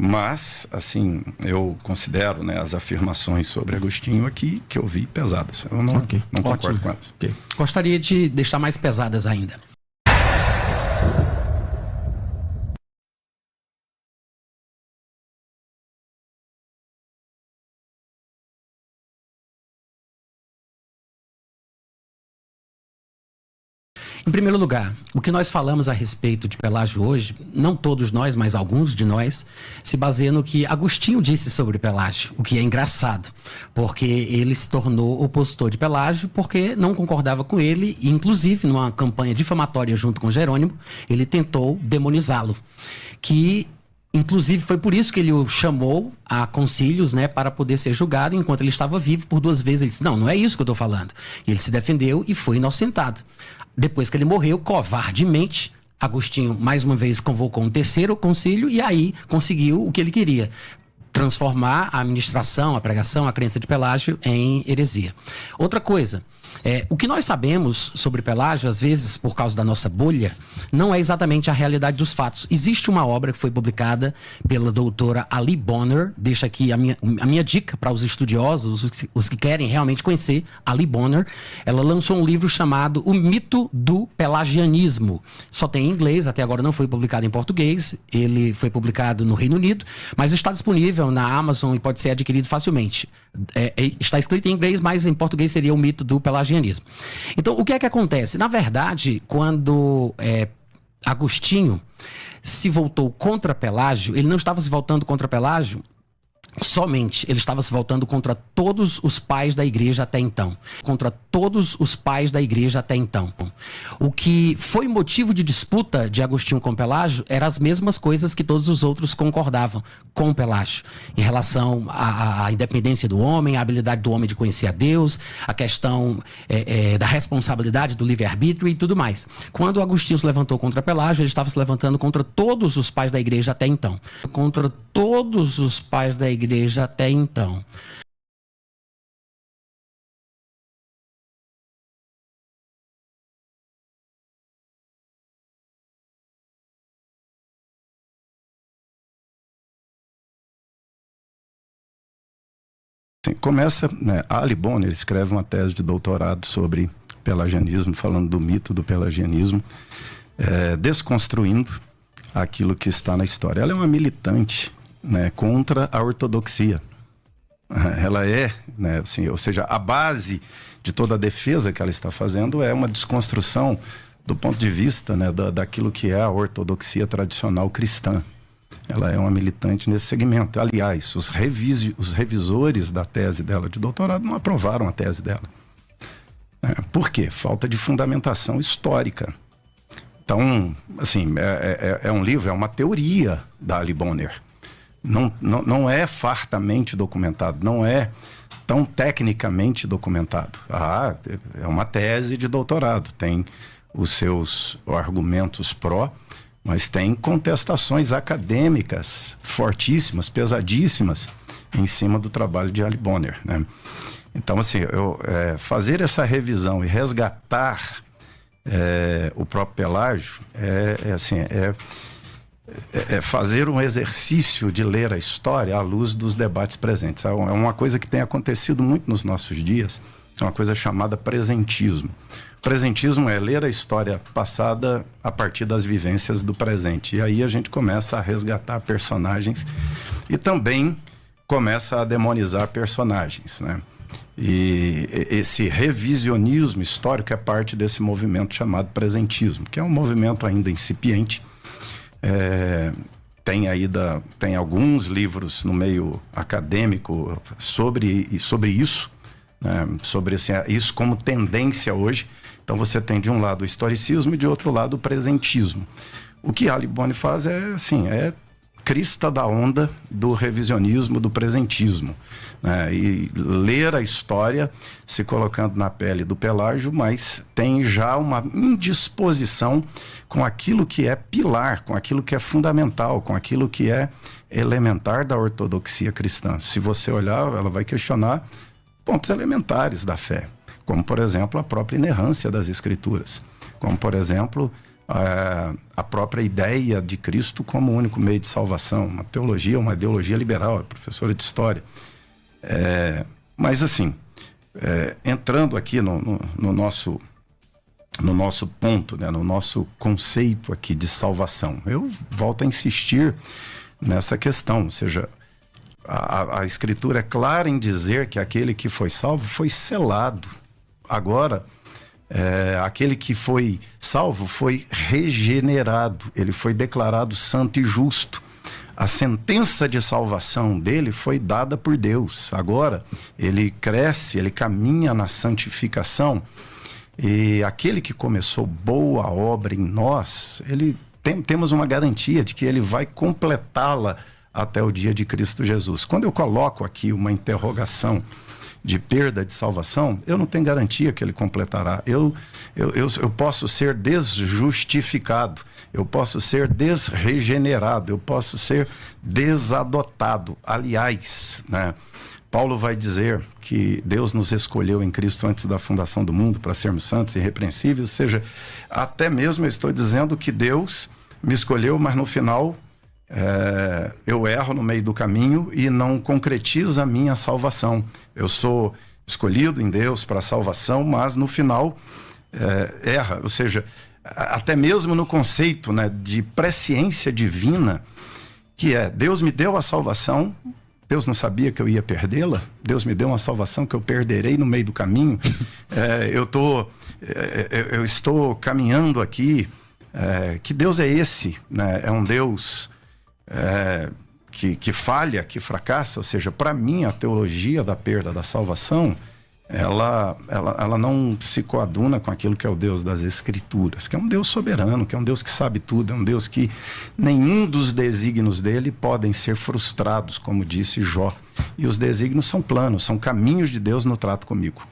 Mas, assim, eu considero, né, as afirmações sobre Agostinho aqui que eu vi pesadas. Eu não concordo com elas. Gostaria de deixar mais pesadas ainda. Em primeiro lugar, o que nós falamos a respeito de Pelágio hoje, não todos nós, mas alguns de nós, se baseia no que Agostinho disse sobre Pelágio, o que é engraçado, porque ele se tornou opositor de Pelágio porque não concordava com ele e, inclusive, numa campanha difamatória junto com Jerônimo, ele tentou demonizá-lo, que... Inclusive, foi por isso que ele o chamou a concílios, né, para poder ser julgado. Enquanto ele estava vivo, por 2 vezes ele disse, não é isso que eu estou falando. E ele se defendeu e foi inocentado. Depois que ele morreu, covardemente, Agostinho, mais uma vez, convocou um 3º concílio e aí conseguiu o que ele queria. Transformar a administração, a pregação, a crença de Pelágio em heresia. Outra coisa, o que nós sabemos sobre Pelágio, às vezes, por causa da nossa bolha, não é exatamente a realidade dos fatos. Existe uma obra que foi publicada pela doutora Ali Bonner, deixa aqui a minha dica para os estudiosos, os que querem realmente conhecer Ali Bonner. Ela lançou um livro chamado O Mito do Pelagianismo. Só tem em inglês, até agora não foi publicado em português, ele foi publicado no Reino Unido, mas está disponível na Amazon e pode ser adquirido facilmente. Está escrito em inglês, mas em português seria o mito do pelagianismo. Então, o que é que acontece? Na verdade, quando Agostinho se voltou contra Pelágio, ele não estava se voltando contra Pelágio somente, ele estava se voltando contra todos os pais da igreja até então. Contra todos os pais da igreja até então. O que foi motivo de disputa de Agostinho com Pelágio eram as mesmas coisas que todos os outros concordavam com Pelágio. Em relação à independência do homem, a habilidade do homem de conhecer a Deus, a questão da responsabilidade do livre-arbítrio e tudo mais. Quando Agostinho se levantou contra Pelágio, ele estava se levantando contra todos os pais da igreja até então. Contra todos os pais da igreja até então. Sim, começa, né, Ali Bonner escreve uma tese de doutorado sobre pelagianismo, falando do mito do pelagianismo, desconstruindo aquilo que está na história. Ela é uma militante, né, contra a ortodoxia. Ela né, assim, ou seja, a base de toda a defesa que ela está fazendo é uma desconstrução do ponto de vista, né, daquilo que é a ortodoxia tradicional cristã. Ela é uma militante nesse segmento. Aliás, os revisores da tese dela de doutorado não aprovaram a tese dela. Por quê? Falta de fundamentação histórica. Então, assim, é um livro, é uma teoria da Ali Bonner. Não é fartamente documentado, não é tão tecnicamente documentado. É uma tese de doutorado, tem os seus argumentos pró, mas tem contestações acadêmicas fortíssimas, pesadíssimas, em cima do trabalho de Ali Bonner, né? Então, assim, fazer essa revisão e resgatar o próprio Pelágio é fazer um exercício de ler a história à luz dos debates presentes. É uma coisa que tem acontecido muito nos nossos dias, é uma coisa chamada presentismo. Presentismo é ler a história passada a partir das vivências do presente. E aí a gente começa a resgatar personagens e também começa a demonizar personagens, né? E esse revisionismo histórico é parte desse movimento chamado presentismo, que é um movimento ainda incipiente. Tem alguns livros no meio acadêmico sobre isso, né? Sobre isso como tendência hoje. Então você tem de um lado o historicismo e de outro lado o presentismo. O que Ali Bonner faz é crista da onda do revisionismo, do presentismo, né? E ler a história se colocando na pele do Pelágio, mas tem já uma indisposição com aquilo que é pilar, com aquilo que é fundamental, com aquilo que é elementar da ortodoxia cristã. Se você olhar, ela vai questionar pontos elementares da fé, como, por exemplo, a própria inerrância das Escrituras, como, por exemplo, a própria ideia de Cristo como o único meio de salvação. Uma teologia, uma ideologia liberal, é professora de história. Mas assim, entrando aqui no nosso ponto, né, no nosso conceito aqui de salvação, eu volto a insistir nessa questão, ou seja, a Escritura é clara em dizer que aquele que foi salvo foi selado. Agora, aquele que foi salvo foi regenerado, ele foi declarado santo e justo. A sentença de salvação dele foi dada por Deus. Agora, ele cresce, ele caminha na santificação, e aquele que começou boa obra em nós, temos uma garantia de que ele vai completá-la até o dia de Cristo Jesus. Quando eu coloco aqui uma interrogação de perda de salvação, eu não tenho garantia que ele completará. Eu posso ser desjustificado, eu posso ser desregenerado, eu posso ser desadotado. Aliás, né, Paulo vai dizer que Deus nos escolheu em Cristo antes da fundação do mundo para sermos santos e irrepreensíveis, ou seja, até mesmo eu estou dizendo que Deus me escolheu, mas no final eu erro no meio do caminho e não concretiza a minha salvação. Eu sou escolhido em Deus para a salvação, mas no final erra. Ou seja, até mesmo no conceito, né, de presciência divina, que Deus me deu a salvação, Deus não sabia que eu ia perdê-la, Deus me deu uma salvação que eu perderei no meio do caminho. Eu estou caminhando aqui. Que Deus é esse? Né? É um Deus que falha, que fracassa. Ou seja, para mim, a teologia da perda da salvação, ela não se coaduna com aquilo que é o Deus das Escrituras, que é um Deus soberano, que é um Deus que sabe tudo, é um Deus que nenhum dos desígnios dele podem ser frustrados, como disse Jó. E os desígnios são planos, são caminhos de Deus no trato comigo.